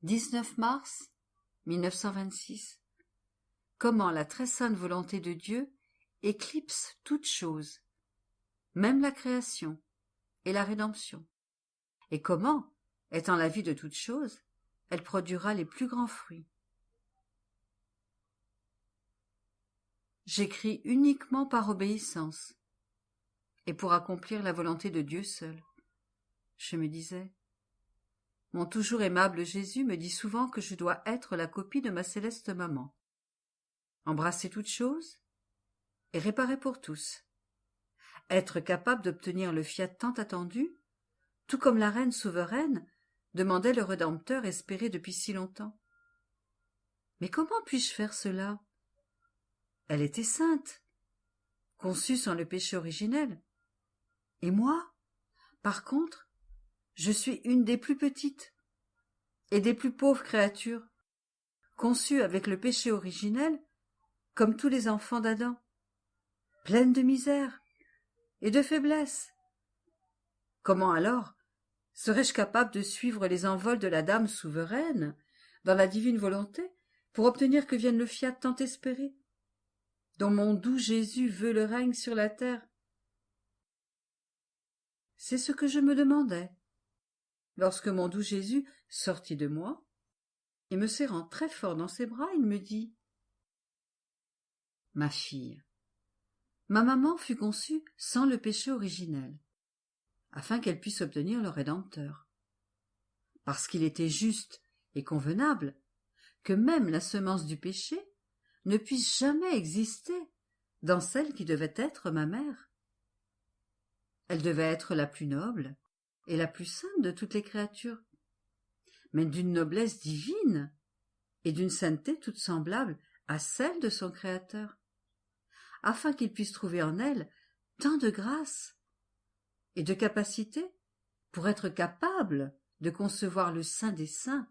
19 mars 1926. Comment la très sainte volonté de Dieu éclipse toute chose, même la création et la rédemption, et comment, étant la vie de toute chose, elle produira les plus grands fruits. J'écris uniquement par obéissance, et pour accomplir la volonté de Dieu seul. Je me disais, mon toujours aimable Jésus me dit souvent que je dois être la copie de ma céleste maman, embrasser toute chose et réparer pour tous, être capable d'obtenir le fiat tant attendu, tout comme la reine souveraine demandait le Rédempteur espéré depuis si longtemps. Mais comment puis-je faire cela? Elle était sainte, conçue sans le péché originel. Et moi, par contre, je suis une des plus petites et des plus pauvres créatures, conçue avec le péché originel, comme tous les enfants d'Adam, pleine de misère et de faiblesse. Comment alors serais-je capable de suivre les envols de la Dame souveraine dans la divine volonté pour obtenir que vienne le fiat tant espéré, dont mon doux Jésus veut le règne sur la terre? C'est ce que je me demandais, lorsque mon doux Jésus sortit de moi, et me serrant très fort dans ses bras, il me dit: « Ma fille, ma maman fut conçue sans le péché originel, afin qu'elle puisse obtenir le Rédempteur. Parce qu'il était juste et convenable que même la semence du péché ne puisse jamais exister dans celle qui devait être ma mère. Elle devait être la plus noble et la plus sainte de toutes les créatures, mais d'une noblesse divine et d'une sainteté toute semblable à celle de son Créateur, afin qu'il puisse trouver en elle tant de grâce et de capacité pour être capable de concevoir le Saint des Saints,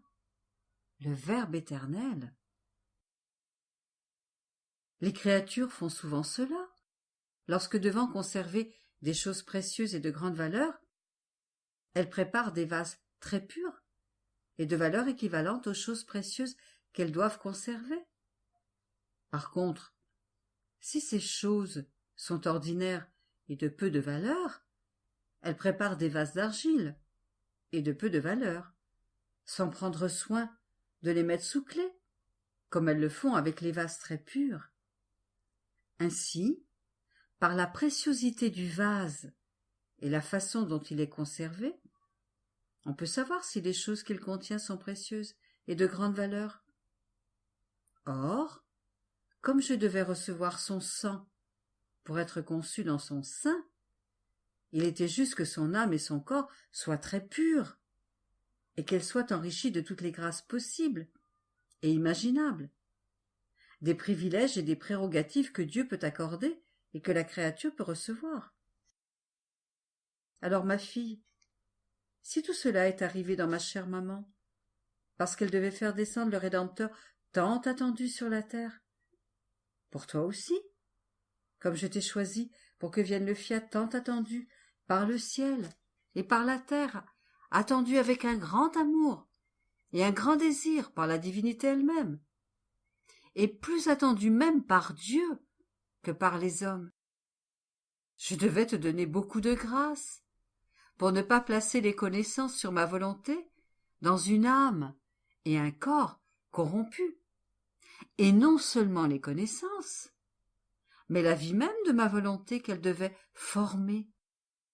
le Verbe éternel. Les créatures font souvent cela, lorsque devant conserver des choses précieuses et de grande valeur, elles préparent des vases très purs et de valeur équivalente aux choses précieuses qu'elles doivent conserver. Par contre, si ces choses sont ordinaires et de peu de valeur, elles préparent des vases d'argile et de peu de valeur, sans prendre soin de les mettre sous clé, comme elles le font avec les vases très purs. Ainsi, par la préciosité du vase et la façon dont il est conservé, on peut savoir si les choses qu'il contient sont précieuses et de grande valeur. Or, comme je devais recevoir son sang pour être conçu dans son sein, il était juste que son âme et son corps soient très purs, et qu'elles soient enrichies de toutes les grâces possibles et imaginables, des privilèges et des prérogatives que Dieu peut accorder et que la créature peut recevoir. Alors, ma fille, si tout cela est arrivé dans ma chère maman, parce qu'elle devait faire descendre le Rédempteur tant attendu sur la terre, pour toi aussi, comme je t'ai choisi pour que vienne le fiat tant attendu par le ciel et par la terre, attendu avec un grand amour et un grand désir par la divinité elle-même, et plus attendu même par Dieu que par les hommes. Je devais te donner beaucoup de grâce pour ne pas placer les connaissances sur ma volonté dans une âme et un corps corrompus, et non seulement les connaissances, mais la vie même de ma volonté qu'elle devait former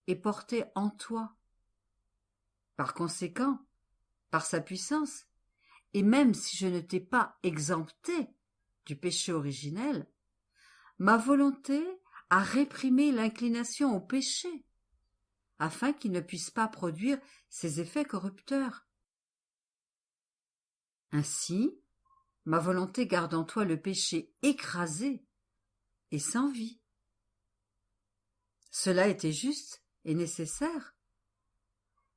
et porter en toi. Par conséquent, par sa puissance, et même si je ne t'ai pas exempté du péché originel, ma volonté a réprimé l'inclination au péché, afin qu'il ne puisse pas produire ses effets corrupteurs. Ainsi, ma volonté garde en toi le péché écrasé et sans vie. Cela était juste et nécessaire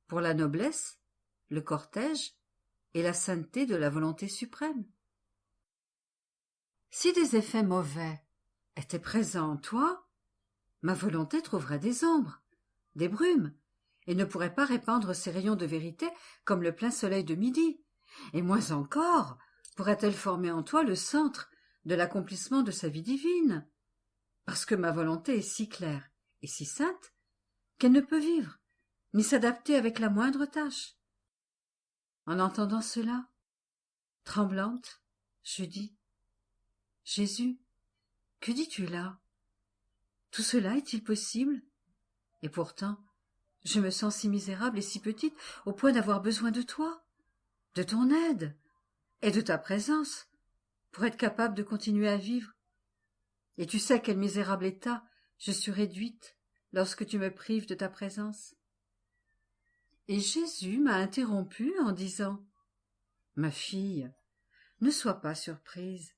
pour la noblesse, le cortège et la sainteté de la volonté suprême. Si des effets mauvais étaient présents en toi, ma volonté trouverait des ombres, des brumes, et ne pourrait pas répandre ses rayons de vérité comme le plein soleil de midi, et moins encore pourrait-elle former en toi le centre de l'accomplissement de sa vie divine, parce que ma volonté est si claire et si sainte qu'elle ne peut vivre ni s'adapter avec la moindre tâche. En entendant cela, tremblante, je dis « Jésus, que dis-tu là? Tout cela est-il possible? Et pourtant, je me sens si misérable et si petite au point d'avoir besoin de toi, de ton aide et de ta présence pour être capable de continuer à vivre. Et tu sais quel misérable état je suis réduite lorsque tu me prives de ta présence. » Et Jésus m'a interrompue en disant « Ma fille, ne sois pas surprise.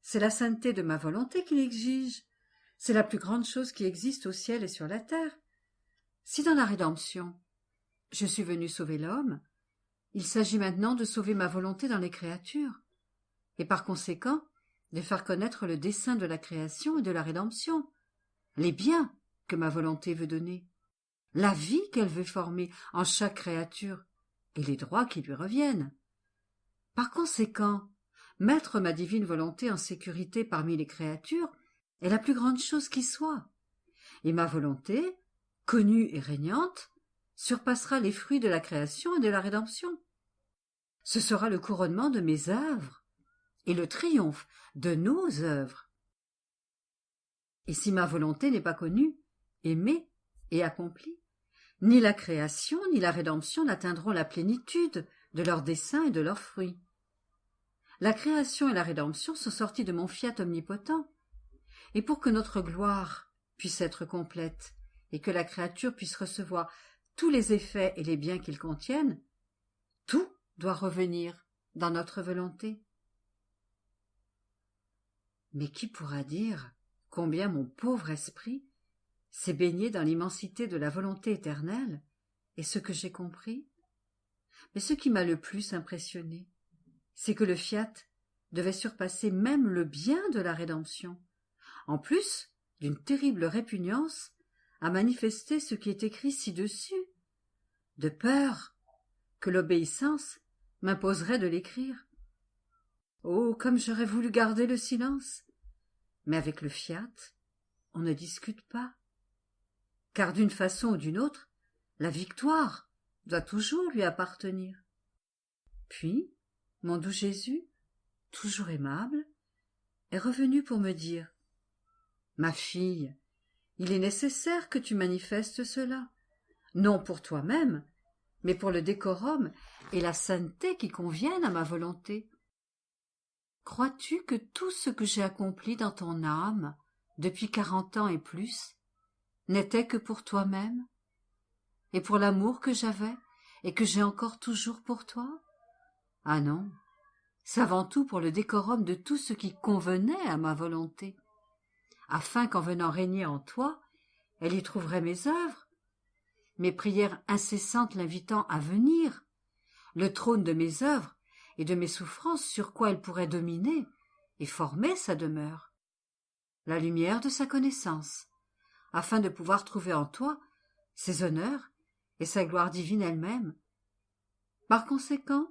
C'est la sainteté de ma volonté qui l'exige. C'est la plus grande chose qui existe au ciel et sur la terre. Si dans la rédemption, je suis venu sauver l'homme, il s'agit maintenant de sauver ma volonté dans les créatures, et par conséquent de faire connaître le dessein de la création et de la rédemption, les biens que ma volonté veut donner, la vie qu'elle veut former en chaque créature, et les droits qui lui reviennent. Par conséquent, mettre ma divine volonté en sécurité parmi les créatures est la plus grande chose qui soit, et ma volonté, connue et régnante, surpassera les fruits de la création et de la rédemption. Ce sera le couronnement de mes œuvres et le triomphe de nos œuvres. Et si ma volonté n'est pas connue, aimée et accomplie, ni la création ni la rédemption n'atteindront la plénitude de leurs desseins et de leurs fruits. La création et la rédemption sont sorties de mon fiat omnipotent, et pour que notre gloire puisse être complète et que la créature puisse recevoir tous les effets et les biens qu'ils contiennent, tout doit revenir dans notre volonté. Mais qui pourra dire combien mon pauvre esprit s'est baigné dans l'immensité de la volonté éternelle et ce que j'ai compris? Mais ce qui m'a le plus impressionné, c'est que le fiat devait surpasser même le bien de la rédemption, en plus d'une terrible répugnance à manifester ce qui est écrit ci-dessus, de peur que l'obéissance m'imposerait de l'écrire. Oh, comme j'aurais voulu garder le silence! Mais avec le fiat, on ne discute pas, car d'une façon ou d'une autre, la victoire doit toujours lui appartenir. Puis, mon doux Jésus, toujours aimable, est revenu pour me dire « Ma fille, il est nécessaire que tu manifestes cela, non pour toi-même, mais pour le décorum et la sainteté qui conviennent à ma volonté. Crois-tu que tout ce que j'ai accompli dans ton âme, depuis 40 ans et plus, n'était que pour toi-même, et pour l'amour que j'avais et que j'ai encore toujours pour toi? Ah non, c'est avant tout pour le décorum de tout ce qui convenait à ma volonté, afin qu'en venant régner en toi, elle y trouverait mes œuvres, mes prières incessantes l'invitant à venir, le trône de mes œuvres et de mes souffrances sur quoi elle pourrait dominer et former sa demeure, la lumière de sa connaissance, afin de pouvoir trouver en toi ses honneurs et sa gloire divine elle-même. Par conséquent,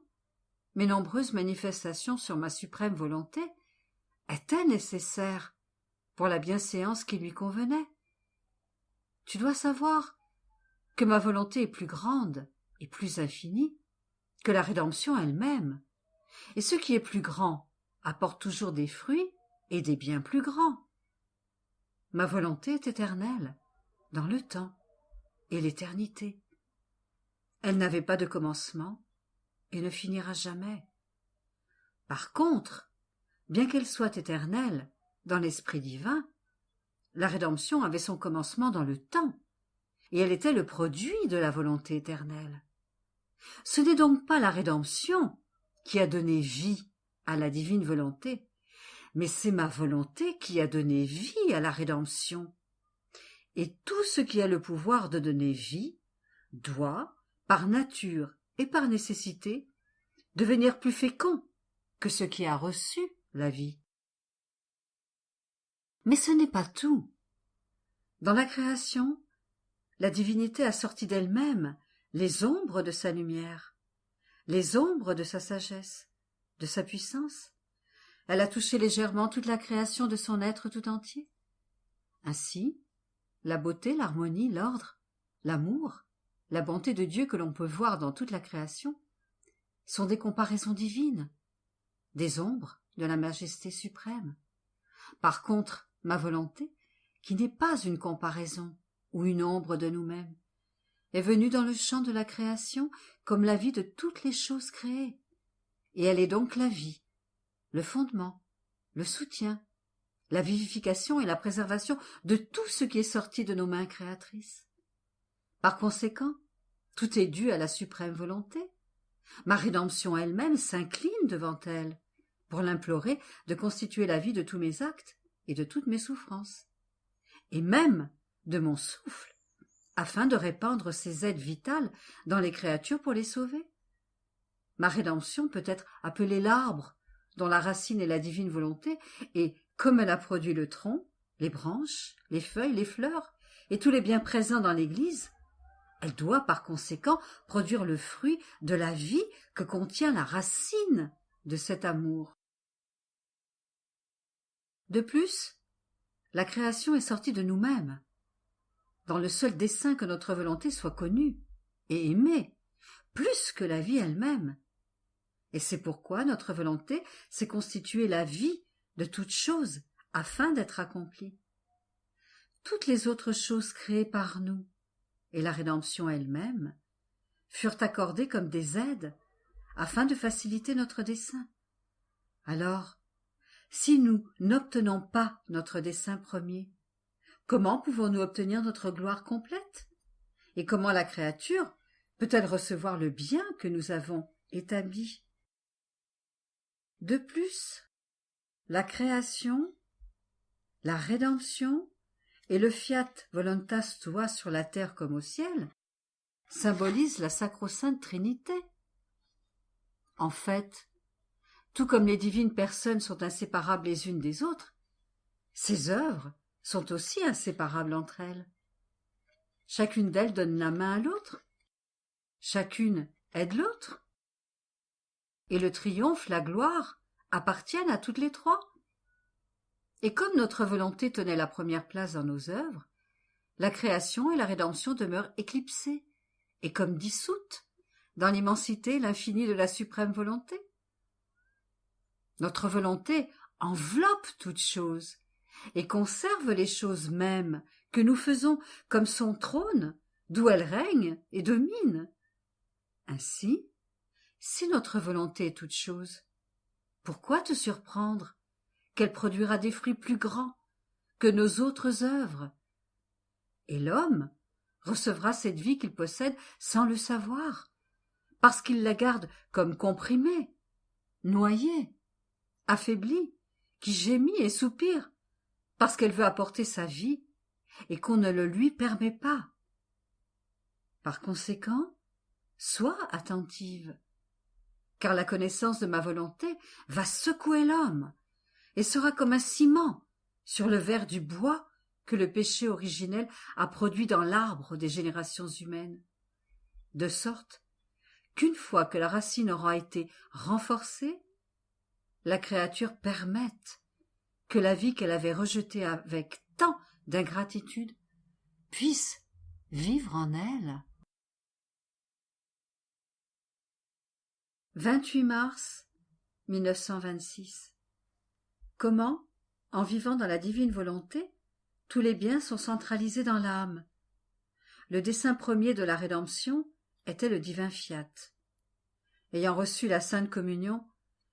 mes nombreuses manifestations sur ma suprême volonté étaient nécessaires pour la bienséance qui lui convenait. Tu dois savoir que ma volonté est plus grande et plus infinie que la rédemption elle-même, et ce qui est plus grand apporte toujours des fruits et des biens plus grands. Ma volonté est éternelle, dans le temps et l'éternité. Elle n'avait pas de commencement et ne finira jamais. Par contre, bien qu'elle soit éternelle dans l'esprit divin, la rédemption avait son commencement dans le temps, et elle était le produit de la volonté éternelle. Ce n'est donc pas la rédemption qui a donné vie à la divine volonté, mais c'est ma volonté qui a donné vie à la rédemption. Et tout ce qui a le pouvoir de donner vie doit, par nature et par nécessité, devenir plus fécond que ce qui a reçu la vie. Mais ce n'est pas tout. Dans la création, la divinité a sorti d'elle-même les ombres de sa lumière, les ombres de sa sagesse, de sa puissance. Elle a touché légèrement toute la création de son être tout entier. Ainsi, la beauté, l'harmonie, l'ordre, l'amour, la bonté de Dieu que l'on peut voir dans toute la création sont des comparaisons divines, des ombres de la majesté suprême. Par contre, ma volonté, qui n'est pas une comparaison ou une ombre de nous-mêmes, est venue dans le champ de la création comme la vie de toutes les choses créées, et elle est donc la vie, le fondement, le soutien, la vivification et la préservation de tout ce qui est sorti de nos mains créatrices. Par conséquent, tout est dû à la suprême volonté. Ma rédemption elle-même s'incline devant elle, pour l'implorer de constituer la vie de tous mes actes et de toutes mes souffrances, et même de mon souffle, afin de répandre ses aides vitales dans les créatures pour les sauver. Ma rédemption peut être appelée l'arbre, dont la racine est la divine volonté, et comme elle a produit le tronc, les branches, les feuilles, les fleurs, et tous les biens présents dans l'Église, elle doit par conséquent produire le fruit de la vie que contient la racine de cet amour. De plus, la création est sortie de nous-mêmes, dans le seul dessein que notre volonté soit connue et aimée, plus que la vie elle-même. Et c'est pourquoi notre volonté s'est constituée la vie de toutes choses afin d'être accomplie. Toutes les autres choses créées par nous, et la rédemption elle-même, furent accordées comme des aides afin de faciliter notre dessein. Alors, si nous n'obtenons pas notre dessein premier, comment pouvons-nous obtenir notre gloire complète? Et comment la créature peut-elle recevoir le bien que nous avons établi? De plus, la création, la rédemption et le fiat voluntas tua sur la terre comme au ciel symbolisent la sacro-sainte Trinité. En fait, tout comme les divines personnes sont inséparables les unes des autres, ces œuvres sont aussi inséparables entre elles. Chacune d'elles donne la main à l'autre, chacune aide l'autre, et le triomphe, la gloire appartiennent à toutes les trois. Et comme notre volonté tenait la première place dans nos œuvres, la création et la rédemption demeurent éclipsées, et comme dissoutes dans l'immensité et l'infini de la suprême volonté. Notre volonté enveloppe toutes choses, et conserve les choses mêmes que nous faisons comme son trône, d'où elle règne et domine. Ainsi, si notre volonté est toute chose, pourquoi te surprendre qu'elle produira des fruits plus grands que nos autres œuvres? Et l'homme recevra cette vie qu'il possède sans le savoir, parce qu'il la garde comme comprimée, noyée, affaiblie, qui gémit et soupire, parce qu'elle veut apporter sa vie et qu'on ne le lui permet pas. Par conséquent, sois attentive, car la connaissance de ma volonté va secouer l'homme et sera comme un ciment sur le verre du bois que le péché originel a produit dans l'arbre des générations humaines, de sorte qu'une fois que la racine aura été renforcée, la créature permette que la vie qu'elle avait rejetée avec tant d'ingratitude puisse vivre en elle. 28 mars 1926. Comment, en vivant dans la divine volonté, tous les biens sont centralisés dans l'âme. Le dessein premier de la rédemption était le divin fiat. Ayant reçu la Sainte Communion,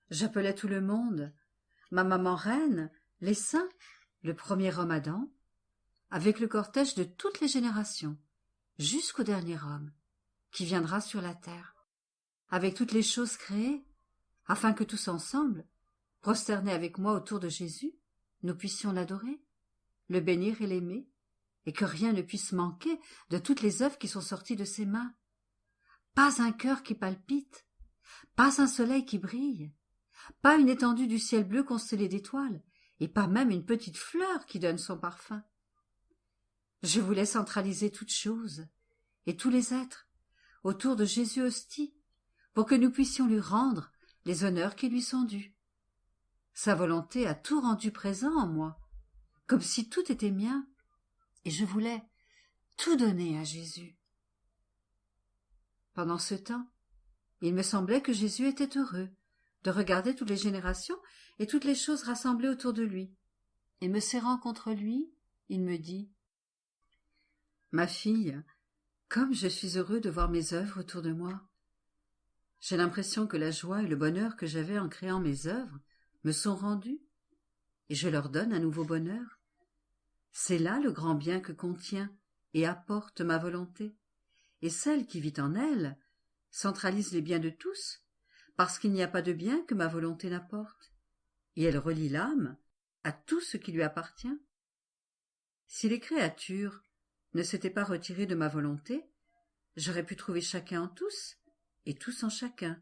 j'appelais tout le monde, ma maman reine, les saints, le premier homme Adam, avec le cortège de toutes les générations, jusqu'au dernier homme, qui viendra sur la terre, avec toutes les choses créées, afin que tous ensemble, prosternés avec moi autour de Jésus, nous puissions l'adorer, le bénir et l'aimer, et que rien ne puisse manquer de toutes les œuvres qui sont sorties de ses mains. Pas un cœur qui palpite, pas un soleil qui brille, pas une étendue du ciel bleu constellée d'étoiles, et pas même une petite fleur qui donne son parfum. Je voulais centraliser toutes choses, et tous les êtres, autour de Jésus hostie, pour que nous puissions lui rendre les honneurs qui lui sont dus. Sa volonté a tout rendu présent en moi, comme si tout était mien, et je voulais tout donner à Jésus. Pendant ce temps, il me semblait que Jésus était heureux de regarder toutes les générations et toutes les choses rassemblées autour de lui. Et me serrant contre lui, il me dit « Ma fille, comme je suis heureux de voir mes œuvres autour de moi. J'ai l'impression que la joie et le bonheur que j'avais en créant mes œuvres me sont rendus, et je leur donne un nouveau bonheur. C'est là le grand bien que contient et apporte ma volonté, et celle qui vit en elle centralise les biens de tous, parce qu'il n'y a pas de bien que ma volonté n'apporte, et elle relie l'âme à tout ce qui lui appartient. Si les créatures ne s'étaient pas retirées de ma volonté, j'aurais pu trouver chacun en tous, et tous en chacun.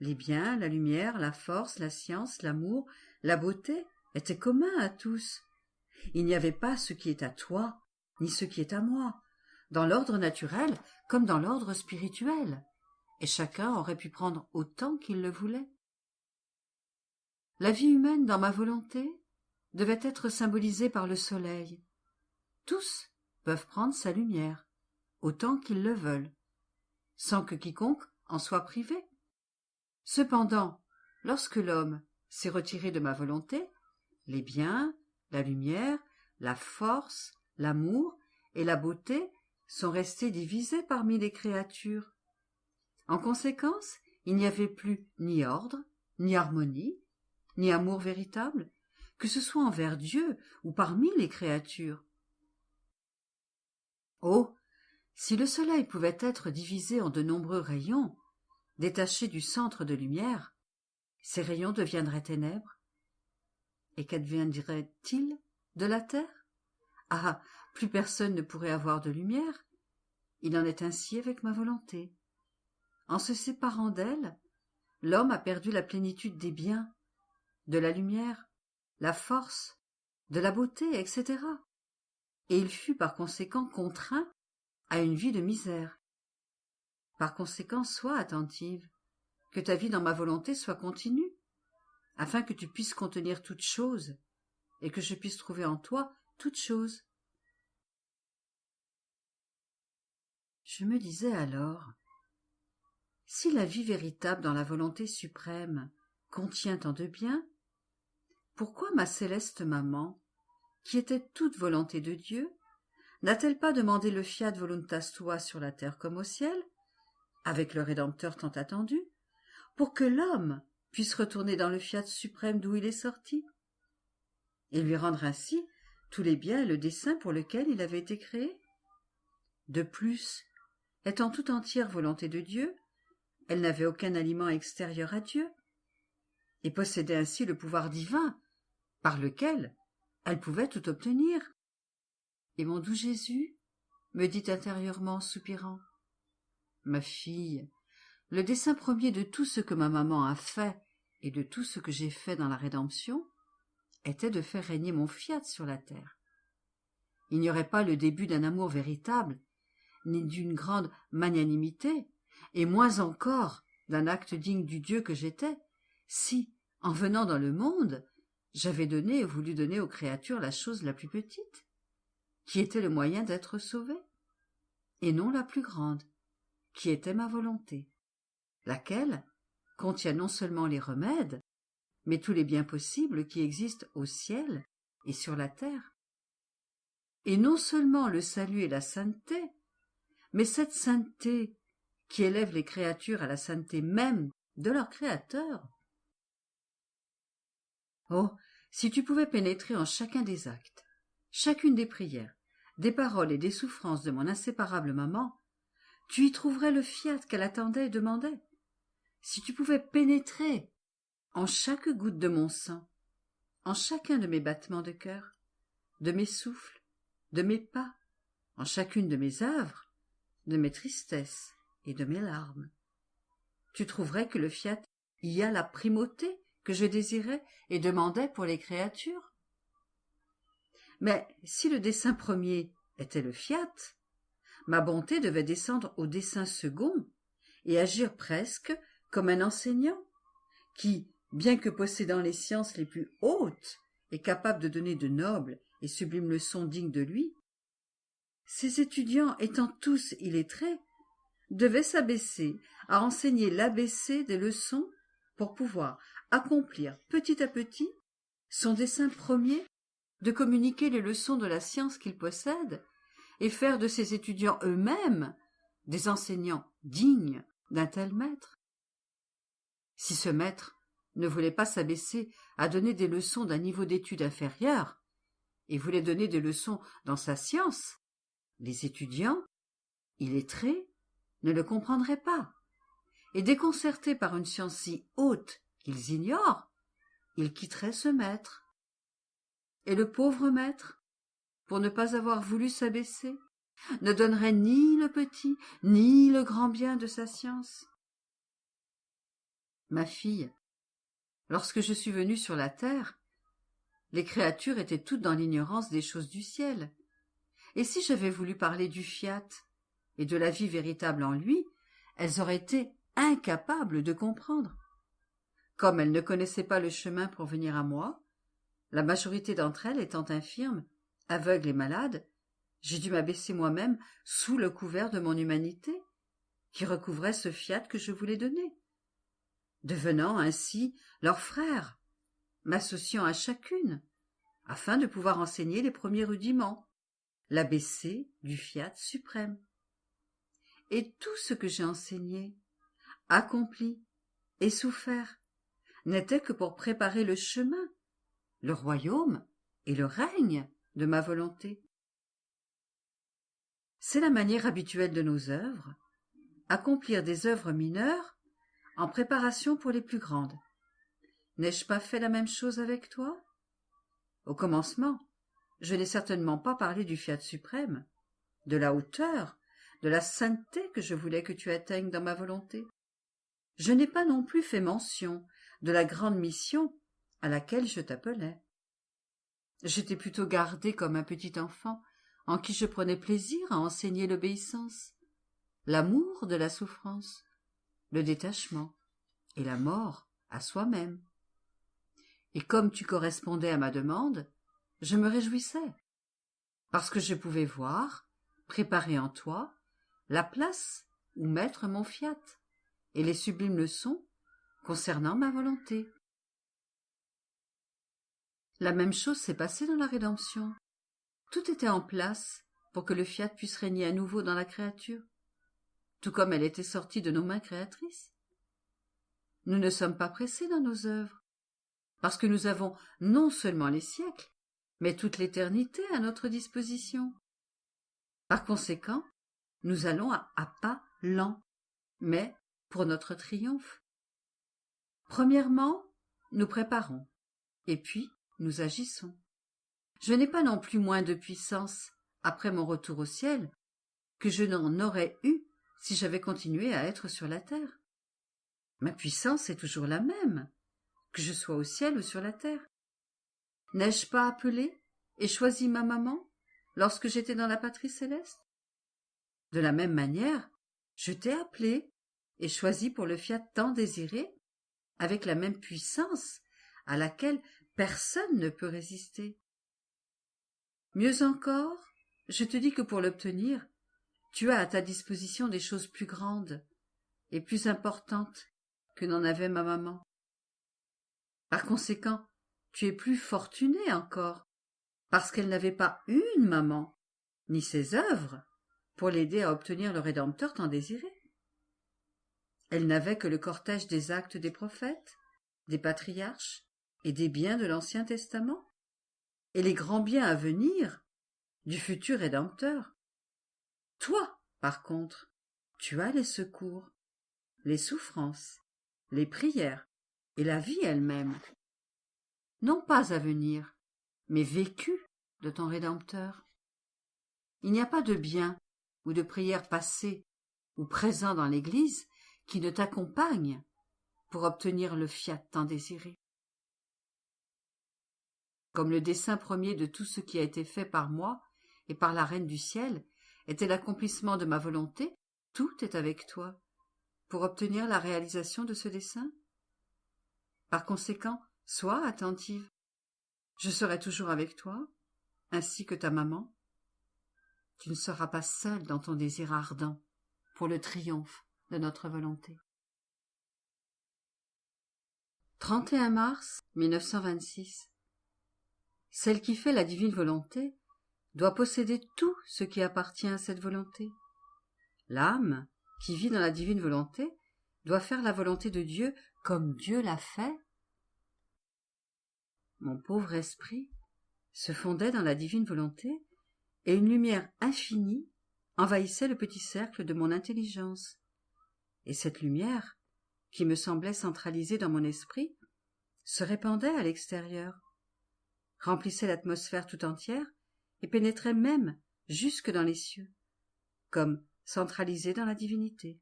Les biens, la lumière, la force, la science, l'amour, la beauté étaient communs à tous. Il n'y avait pas ce qui est à toi, ni ce qui est à moi, dans l'ordre naturel comme dans l'ordre spirituel, et chacun aurait pu prendre autant qu'il le voulait. La vie humaine dans ma volonté devait être symbolisée par le soleil. Tous peuvent prendre sa lumière, autant qu'ils le veulent, sans que quiconque en soit privé. Cependant, lorsque l'homme s'est retiré de ma volonté, les biens, la lumière, la force, l'amour et la beauté sont restés divisés parmi les créatures. En conséquence, il n'y avait plus ni ordre, ni harmonie, ni amour véritable, que ce soit envers Dieu ou parmi les créatures. Oh, si le soleil pouvait être divisé en de nombreux rayons, détachés du centre de lumière, ces rayons deviendraient ténèbres. Et qu'adviendrait-il de la terre? Ah, plus personne ne pourrait avoir de lumière. Il en est ainsi avec ma volonté. En se séparant d'elle, l'homme a perdu la plénitude des biens, de la lumière, la force, de la beauté, etc. Et il fut par conséquent contraint à une vie de misère. Par conséquent, sois attentive, que ta vie dans ma volonté soit continue, afin que tu puisses contenir toute chose, et que je puisse trouver en toi toute chose. Je me disais alors, si la vie véritable dans la volonté suprême contient tant de bien, pourquoi ma céleste maman, qui était toute volonté de Dieu, n'a-t-elle pas demandé le fiat voluntas tua sur la terre comme au ciel, avec le Rédempteur tant attendu, pour que l'homme puisse retourner dans le fiat suprême d'où il est sorti, et lui rendre ainsi tous les biens et le dessein pour lequel il avait été créé? De plus, étant tout entière volonté de Dieu, elle n'avait aucun aliment extérieur à Dieu, et possédait ainsi le pouvoir divin, par lequel elle pouvait tout obtenir. Et mon doux Jésus me dit intérieurement en soupirant, « Ma fille, le dessein premier de tout ce que ma maman a fait et de tout ce que j'ai fait dans la rédemption était de faire régner mon fiat sur la terre. Il n'y aurait pas le début d'un amour véritable, ni d'une grande magnanimité, et moins encore d'un acte digne du Dieu que j'étais, si, en venant dans le monde, j'avais donné et voulu donner aux créatures la chose la plus petite, qui était le moyen d'être sauvé, et non la plus grande, qui était ma volonté, laquelle contient non seulement les remèdes, mais tous les biens possibles qui existent au ciel et sur la terre. Et non seulement le salut et la sainteté, mais cette sainteté qui élève les créatures à la sainteté même de leur Créateur. Oh, si tu pouvais pénétrer en chacun des actes, chacune des prières, des paroles et des souffrances de mon inséparable maman, tu y trouverais le fiat qu'elle attendait et demandait. Si tu pouvais pénétrer en chaque goutte de mon sang, en chacun de mes battements de cœur, de mes souffles, de mes pas, en chacune de mes œuvres, de mes tristesses et de mes larmes, tu trouverais que le fiat y a la primauté que je désirais et demandais pour les créatures. Mais si le dessein premier était le fiat, ma bonté devait descendre au dessein second et agir presque comme un enseignant qui, bien que possédant les sciences les plus hautes, est capable de donner de nobles et sublimes leçons dignes de lui, ses étudiants étant tous illettrés, devaient s'abaisser à enseigner l'ABC des leçons pour pouvoir accomplir petit à petit son dessein premier de communiquer les leçons de la science qu'ils possèdent et faire de ses étudiants eux-mêmes des enseignants dignes d'un tel maître. Si ce maître ne voulait pas s'abaisser à donner des leçons d'un niveau d'études inférieur et voulait donner des leçons dans sa science, les étudiants, illettrés, ne le comprendraient pas, et déconcertés par une science si haute qu'ils ignorent, ils quitteraient ce maître. Et le pauvre maître, pour ne pas avoir voulu s'abaisser, ne donnerait ni le petit ni le grand bien de sa science. Ma fille, lorsque je suis venue sur la terre, les créatures étaient toutes dans l'ignorance des choses du ciel, et si j'avais voulu parler du fiat et de la vie véritable en lui, elles auraient été incapables de comprendre. Comme elles ne connaissaient pas le chemin pour venir à moi, la majorité d'entre elles étant infirmes, aveugles et malades, j'ai dû m'abaisser moi-même sous le couvert de mon humanité, qui recouvrait ce fiat que je voulais donner, devenant ainsi leur frère, m'associant à chacune, afin de pouvoir enseigner les premiers rudiments, l'ABC du fiat suprême. Et tout ce que j'ai enseigné, accompli et souffert n'était que pour préparer le chemin, le royaume et le règne de ma volonté. C'est la manière habituelle de nos œuvres, accomplir des œuvres mineures en préparation pour les plus grandes. N'ai-je pas fait la même chose avec toi? Au commencement, je n'ai certainement pas parlé du fiat suprême, de la hauteur, de la sainteté que je voulais que tu atteignes dans ma volonté. Je n'ai pas non plus fait mention de la grande mission à laquelle je t'appelais. J'étais plutôt gardée comme un petit enfant en qui je prenais plaisir à enseigner l'obéissance, l'amour de la souffrance, le détachement et la mort à soi-même. Et comme tu correspondais à ma demande, je me réjouissais, parce que je pouvais voir, préparer en toi, la place où mettre mon fiat et les sublimes leçons concernant ma volonté. La même chose s'est passée dans la rédemption. Tout était en place pour que le fiat puisse régner à nouveau dans la créature, tout comme elle était sortie de nos mains créatrices. Nous ne sommes pas pressés dans nos œuvres, parce que nous avons non seulement les siècles, mais toute l'éternité à notre disposition. Par conséquent, nous allons à pas lents, mais pour notre triomphe. Premièrement, nous préparons, et puis nous agissons. Je n'ai pas non plus moins de puissance après mon retour au ciel que je n'en aurais eu si j'avais continué à être sur la terre. Ma puissance est toujours la même, que je sois au ciel ou sur la terre. N'ai-je pas appelé et choisi ma maman lorsque j'étais dans la patrie céleste? De la même manière, je t'ai appelé et choisi pour le fiat tant désiré, avec la même puissance à laquelle personne ne peut résister. Mieux encore, je te dis que pour l'obtenir, tu as à ta disposition des choses plus grandes et plus importantes que n'en avait ma maman. Par conséquent, tu es plus fortuné encore, parce qu'elle n'avait pas une maman, ni ses œuvres, pour l'aider à obtenir le Rédempteur tant désiré. Elle n'avait que le cortège des actes des prophètes, des patriarches et des biens de l'Ancien Testament, et les grands biens à venir du futur Rédempteur. Toi, par contre, tu as les secours, les souffrances, les prières et la vie elle-même, non pas à venir, mais vécues de ton Rédempteur. Il n'y a pas de bien ou de prière passée ou présent dans l'Église qui ne t'accompagne pour obtenir le fiat tant désiré. Comme le dessein premier de tout ce qui a été fait par moi et par la Reine du ciel était l'accomplissement de ma volonté, tout est avec toi. pour obtenir la réalisation de ce dessein? Par conséquent, sois attentive. Je serai toujours avec toi, ainsi que ta maman. Tu ne seras pas seule dans ton désir ardent pour le triomphe de notre volonté. 31 mars 1926. Celle qui fait la divine volonté doit posséder tout ce qui appartient à cette volonté. L'âme, qui vit dans la divine volonté, doit faire la volonté de Dieu comme Dieu l'a fait. Mon pauvre esprit se fondait dans la divine volonté et une lumière infinie envahissait le petit cercle de mon intelligence. Et cette lumière, qui me semblait centralisée dans mon esprit, se répandait à l'extérieur, remplissait l'atmosphère tout entière et pénétrait même jusque dans les cieux, comme centralisée dans la divinité.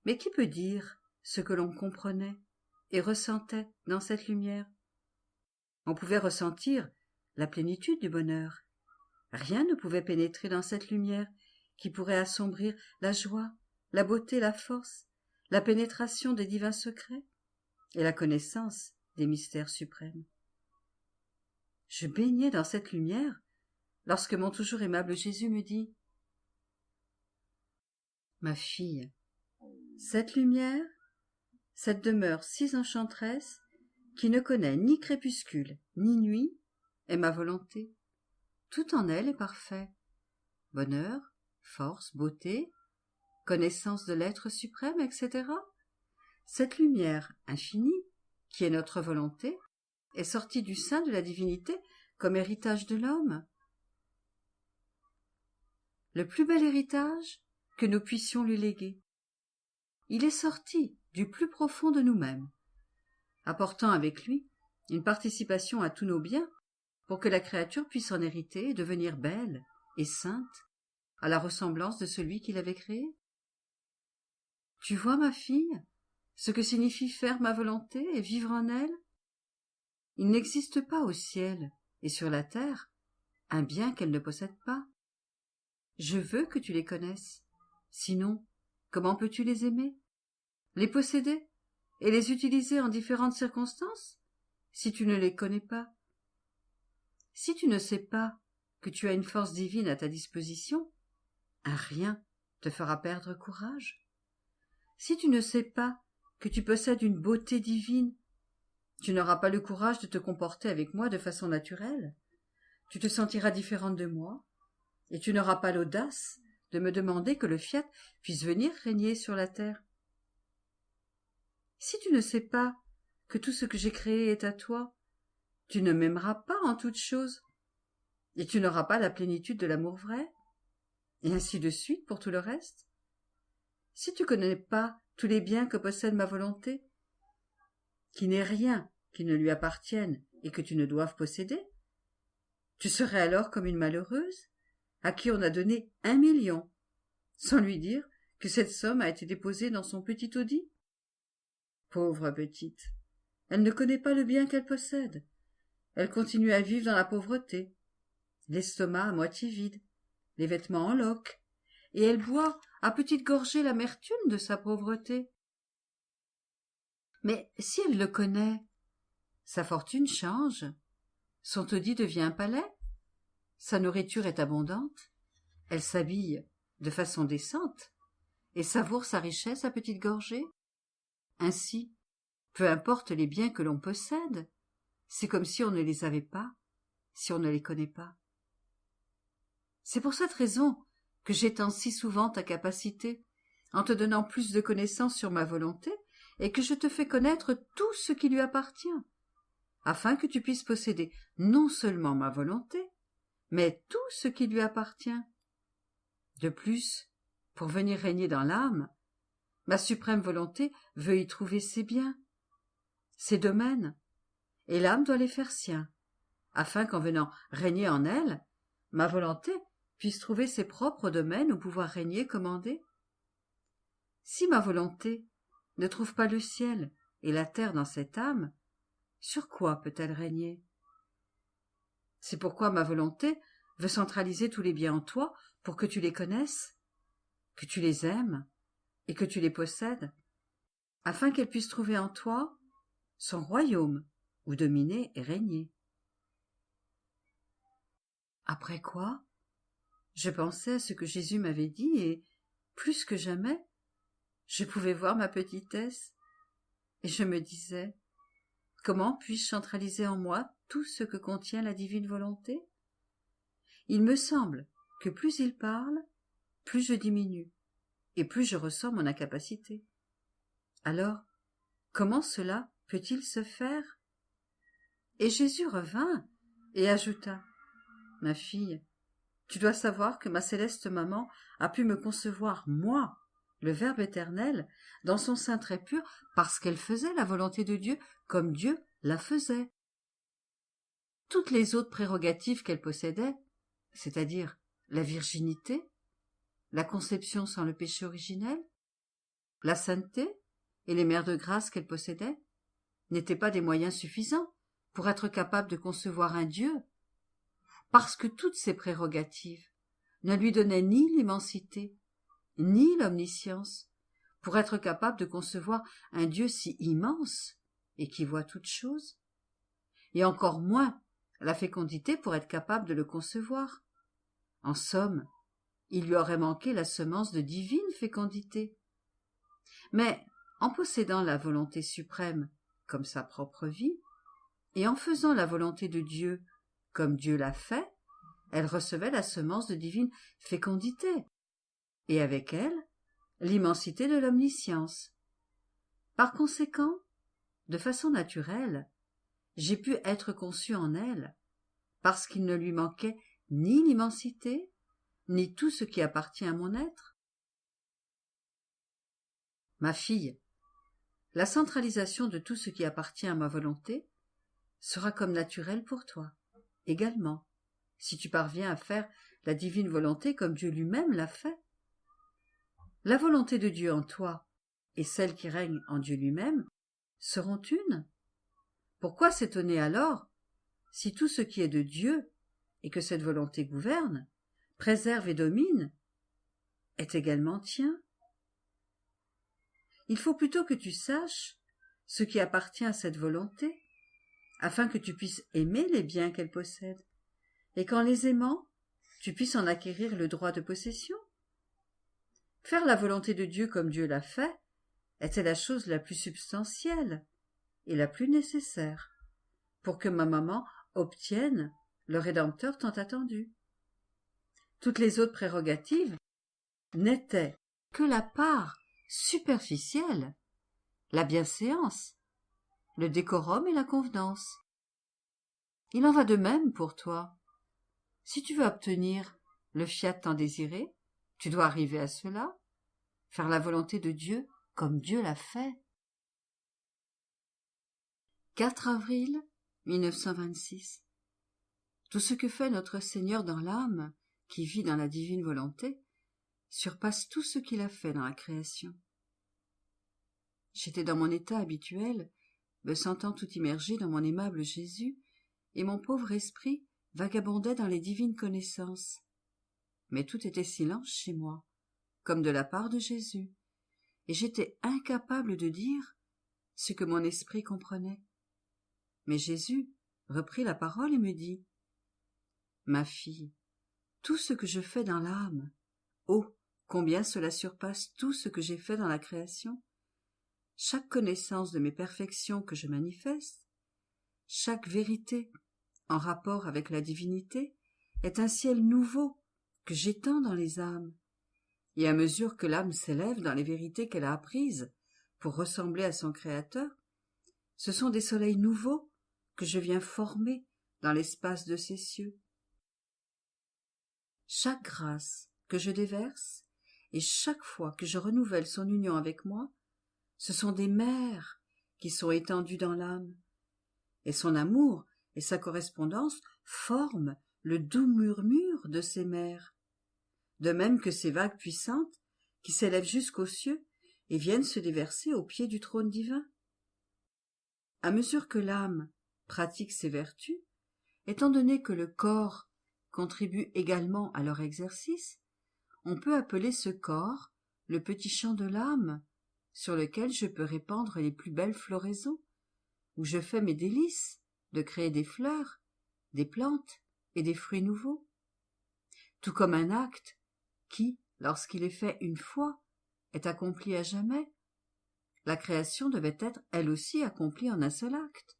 Mais qui peut dire ce que l'on comprenait et ressentait dans cette lumière? On pouvait ressentir la plénitude du bonheur. Rien ne pouvait pénétrer dans cette lumière qui pourrait assombrir la joie, la beauté, la force, la pénétration des divins secrets et la connaissance des mystères suprêmes. Je baignais dans cette lumière lorsque mon toujours aimable Jésus me dit « Ma fille, cette lumière, cette demeure si enchanteresse qui ne connaît ni crépuscule ni nuit, est ma volonté. Tout en elle est parfait. Bonheur, force, beauté, connaissance de l'être suprême, etc. Cette lumière infinie, qui est notre volonté, est sortie du sein de la divinité comme héritage de l'homme. Le plus bel héritage que nous puissions lui léguer. Il est sorti du plus profond de nous-mêmes, apportant avec lui une participation à tous nos biens pour que la créature puisse en hériter et devenir belle et sainte à la ressemblance de celui qui l'avait créée. Tu vois, ma fille, ce que signifie faire ma volonté et vivre en elle? Il n'existe pas au ciel et sur la terre un bien qu'elle ne possède pas. Je veux que tu les connaisses. Sinon, comment peux-tu les aimer, les posséder et les utiliser en différentes circonstances, si tu ne les connais pas? Si tu ne sais pas que tu as une force divine à ta disposition, un rien te fera perdre courage. Si tu ne sais pas que tu possèdes une beauté divine, tu n'auras pas le courage de te comporter avec moi de façon naturelle. Tu te sentiras différente de moi, et tu n'auras pas l'audace de me demander que le fiat puisse venir régner sur la terre. Si tu ne sais pas que tout ce que j'ai créé est à toi, tu ne m'aimeras pas en toutes choses, et tu n'auras pas la plénitude de l'amour vrai, et ainsi de suite pour tout le reste. Si tu connais pas tous les biens que possède ma volonté, qui n'est rien qui ne lui appartienne et que tu ne doives posséder, tu serais alors comme une malheureuse à qui on a donné 1 million, sans lui dire que cette somme a été déposée dans son petit taudis. Pauvre petite, elle ne connaît pas le bien qu'elle possède. Elle continue à vivre dans la pauvreté, l'estomac à moitié vide, les vêtements en loques, et elle boit à petites gorgées l'amertume de sa pauvreté. Mais si elle le connaît, sa fortune change, son taudis devient un palais, sa nourriture est abondante, elle s'habille de façon décente et savoure sa richesse à petites gorgées. Ainsi, peu importe les biens que l'on possède, c'est comme si on ne les avait pas, si on ne les connaît pas. C'est pour cette raison que j'étends si souvent ta capacité, en te donnant plus de connaissances sur ma volonté, et que je te fais connaître tout ce qui lui appartient, afin que tu puisses posséder non seulement ma volonté, mais tout ce qui lui appartient. De plus, pour venir régner dans l'âme, ma suprême volonté veut y trouver ses biens, ses domaines, et l'âme doit les faire siens, afin qu'en venant régner en elle, ma volonté puisse trouver ses propres domaines où pouvoir régner commandé. Si ma volonté ne trouve pas le ciel et la terre dans cette âme, sur quoi peut-elle régner? C'est pourquoi ma volonté veut centraliser tous les biens en toi pour que tu les connaisses, que tu les aimes et que tu les possèdes, afin qu'elle puisse trouver en toi son royaume où dominer et régner. Après quoi, je pensais à ce que Jésus m'avait dit et, plus que jamais, je pouvais voir ma petitesse et je me disais, comment puis-je centraliser en moi tout ce que contient la divine volonté? Il me semble que plus il parle, plus je diminue et plus je ressens mon incapacité. Alors, comment cela peut-il se faire? Et Jésus revint et ajouta, « Ma fille, tu dois savoir que ma céleste maman a pu me concevoir, moi, le Verbe éternel, dans son sein très pur, parce qu'elle faisait la volonté de Dieu comme Dieu la faisait. Toutes les autres prérogatives qu'elle possédait, c'est-à-dire la virginité, la conception sans le péché originel, la sainteté et les mères de grâce qu'elle possédait, n'étaient pas des moyens suffisants pour être capable de concevoir un Dieu, parce que toutes ces prérogatives ne lui donnaient ni l'immensité, ni l'omniscience, pour être capable de concevoir un Dieu si immense et qui voit toutes choses, et encore moins la fécondité pour être capable de le concevoir. En somme, il lui aurait manqué la semence de divine fécondité. Mais en possédant la volonté suprême comme sa propre vie, et en faisant la volonté de Dieu comme Dieu l'a fait, elle recevait la semence de divine fécondité, et avec elle, l'immensité de l'omniscience. Par conséquent, de façon naturelle, j'ai pu être conçu en elle, parce qu'il ne lui manquait ni l'immensité, ni tout ce qui appartient à mon être. Ma fille, la centralisation de tout ce qui appartient à ma volonté sera comme naturelle pour toi, également, si tu parviens à faire la divine volonté comme Dieu lui-même l'a fait. La volonté de Dieu en toi et celle qui règne en Dieu lui-même seront une. Pourquoi s'étonner alors si tout ce qui est de Dieu et que cette volonté gouverne, préserve et domine, est également tien? Il faut plutôt que tu saches ce qui appartient à cette volonté, afin que tu puisses aimer les biens qu'elle possède, et qu'en les aimant, tu puisses en acquérir le droit de possession. Faire la volonté de Dieu comme Dieu l'a fait était la chose la plus substantielle et la plus nécessaire pour que ma maman obtienne le Rédempteur tant attendu. Toutes les autres prérogatives n'étaient que la part superficielle, la bienséance, le décorum et la convenance. Il en va de même pour toi. Si tu veux obtenir le fiat tant désiré, tu dois arriver à cela, faire la volonté de Dieu comme Dieu l'a fait. 4 avril 1926. Tout ce que fait notre Seigneur dans l'âme, qui vit dans la divine volonté, surpasse tout ce qu'il a fait dans la création. J'étais dans mon état habituel, me sentant tout immergé dans mon aimable Jésus, et mon pauvre esprit vagabondait dans les divines connaissances. Mais tout était silence chez moi, comme de la part de Jésus, et j'étais incapable de dire ce que mon esprit comprenait. Mais Jésus reprit la parole et me dit, « Ma fille, tout ce que je fais dans l'âme, oh, combien cela surpasse tout ce que j'ai fait dans la création! Chaque connaissance de mes perfections que je manifeste, chaque vérité en rapport avec la divinité est un ciel nouveau que j'étends dans les âmes. Et à mesure que l'âme s'élève dans les vérités qu'elle a apprises pour ressembler à son Créateur, ce sont des soleils nouveaux que je viens former dans l'espace de ces cieux. Chaque grâce que je déverse et chaque fois que je renouvelle son union avec moi, ce sont des mers qui sont étendues dans l'âme, et son amour et sa correspondance forment le doux murmure de ces mers, de même que ces vagues puissantes qui s'élèvent jusqu'aux cieux et viennent se déverser au pied du trône divin. À mesure que l'âme pratique ces vertus, étant donné que le corps contribue également à leur exercice, on peut appeler ce corps le petit champ de l'âme, sur lequel je peux répandre les plus belles floraisons, où je fais mes délices de créer des fleurs, des plantes et des fruits nouveaux. Tout comme un acte qui, lorsqu'il est fait une fois, est accompli à jamais, la création devait être elle aussi accomplie en un seul acte.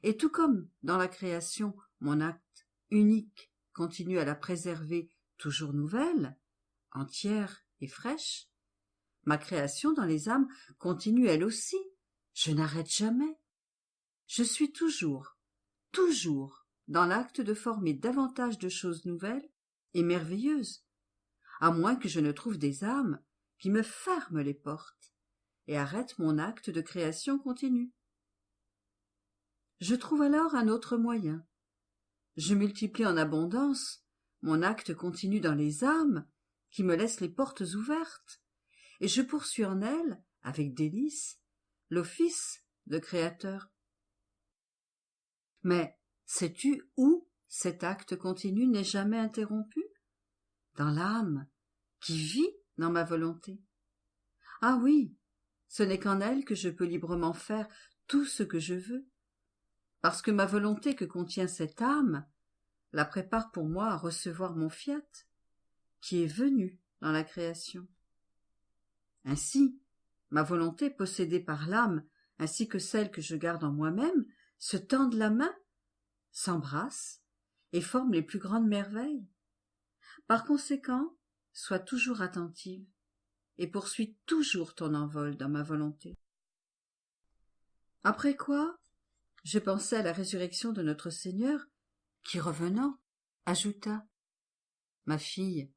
Et tout comme dans la création mon acte unique continue à la préserver toujours nouvelle, entière et fraîche, ma création dans les âmes continue elle aussi, je n'arrête jamais. Je suis toujours dans l'acte de former davantage de choses nouvelles et merveilleuses, à moins que je ne trouve des âmes qui me ferment les portes et arrêtent mon acte de création continue. Je trouve alors un autre moyen. Je multiplie en abondance mon acte continu dans les âmes qui me laissent les portes ouvertes, et je poursuis en elles, avec délice, l'office de créateur. Mais sais-tu où cet acte continu n'est jamais interrompu? Dans l'âme, qui vit dans ma volonté. Ah oui, ce n'est qu'en elle que je peux librement faire tout ce que je veux, parce que ma volonté que contient cette âme la prépare pour moi à recevoir mon fiat, qui est venu dans la création. Ainsi, ma volonté possédée par l'âme, ainsi que celle que je garde en moi-même, se tendent la main, s'embrassent et forment les plus grandes merveilles. Par conséquent, sois toujours attentive et poursuis toujours ton envol dans ma volonté. Après quoi, je pensai à la résurrection de notre Seigneur, qui, revenant, ajouta « Ma fille,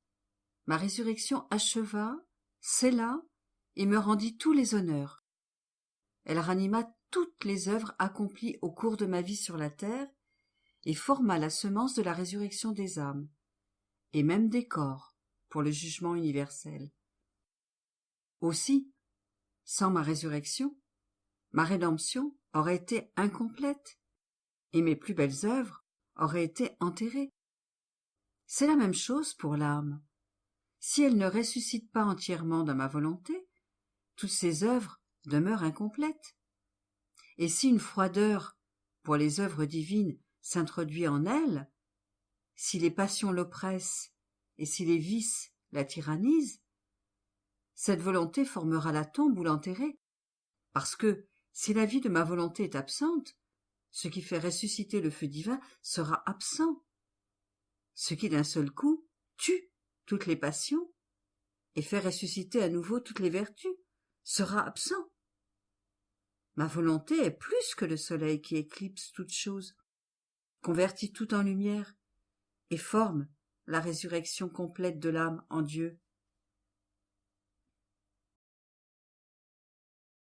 ma résurrection acheva, scella et me rendit tous les honneurs. Elle ranima toutes les œuvres accomplies au cours de ma vie sur la terre et forma la semence de la résurrection des âmes, et même des corps, pour le jugement universel. Aussi, sans ma résurrection, ma rédemption aurait été incomplète, et mes plus belles œuvres auraient été enterrées. C'est la même chose pour l'âme. Si elle ne ressuscite pas entièrement dans ma volonté, toutes ses œuvres demeurent incomplètes. Et si une froideur pour les œuvres divines s'introduit en elle, si les passions l'oppressent et si les vices la tyrannisent, cette volonté formera la tombe ou l'enterrer, parce que si la vie de ma volonté est absente, ce qui fait ressusciter le feu divin sera absent, ce qui d'un seul coup tue toutes les passions et fait ressusciter à nouveau toutes les vertus sera absent. Ma volonté est plus que le soleil qui éclipse toute chose, convertit tout en lumière et forme la résurrection complète de l'âme en Dieu.